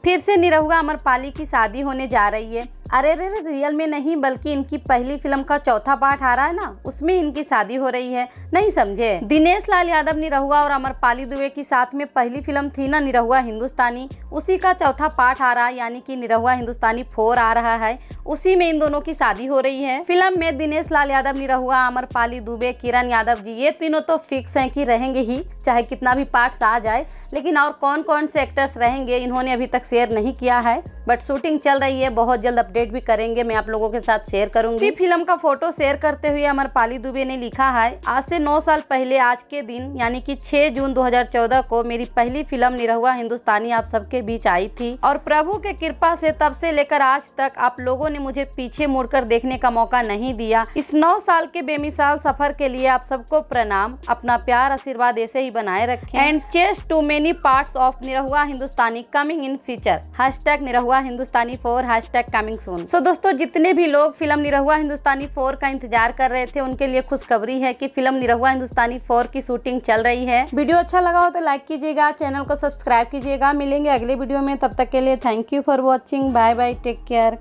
फिर से निरहुआ अमरपाली की शादी होने जा रही है। अरे रे रे, रियल में नहीं बल्कि इनकी पहली फिल्म का चौथा पार्ट आ रहा है ना, उसमें इनकी शादी हो रही है। नहीं समझे? दिनेश लाल यादव निरहुआ और अमरपाली दुबे की साथ में पहली फिल्म थी ना निरहुआ हिंदुस्तानी, उसी का चौथा पार्ट आ रहा है, यानी कि निरहुआ हिंदुस्तानी 4 आ रहा है। उसी में इन दोनों की शादी हो रही है। फिल्म में दिनेश लाल यादव निरहुआ, अमरपाली दुबे, किरण यादव जी, ये तीनों तो फिक्स हैं कि रहेंगे ही, चाहे कितना भी पार्ट्स आ जाए। लेकिन और कौन कौन से एक्टर्स रहेंगे इन्होंने अभी तक शेयर नहीं किया है, बट शूटिंग चल रही है, बहुत जल्द अपडेट भी करेंगे, मैं आप लोगों के साथ शेयर करूंगी। फिल्म का फोटो शेयर करते हुए अमरपाली दुबे ने लिखा है, आज से 9 साल पहले आज के दिन यानी कि 6 जून 2014 को मेरी पहली फिल्म निरहुआ हिंदुस्तानी आप सबके बीच आई थी और प्रभु के कृपा से तब से लेकर आज तक आप लोगों ने मुझे पीछे मुड़कर देखने का मौका नहीं दिया। इस 9 साल के बेमिसाल सफर के लिए आप सबको प्रणाम। अपना प्यार आशीर्वाद ऐसे ही बनाए रखें। And chase to many parts of Nirahua Hindustani coming in future. Hashtag Nirahua Hindustani 4 hashtag coming soon. So दोस्तों, जितने भी लोग फिल्म निरहुआ हिंदुस्तानी 4 का इंतजार कर रहे थे उनके लिए खुशखबरी है कि फिल्म निरहुआ हिंदुस्तानी 4 की शूटिंग चल रही है। वीडियो अच्छा लगा हो तो लाइक कीजिएगा, चैनल को सब्सक्राइब कीजिएगा। मिलेंगे अगले वीडियो में, तब तक के लिए thank you for watching. Bye bye, take care.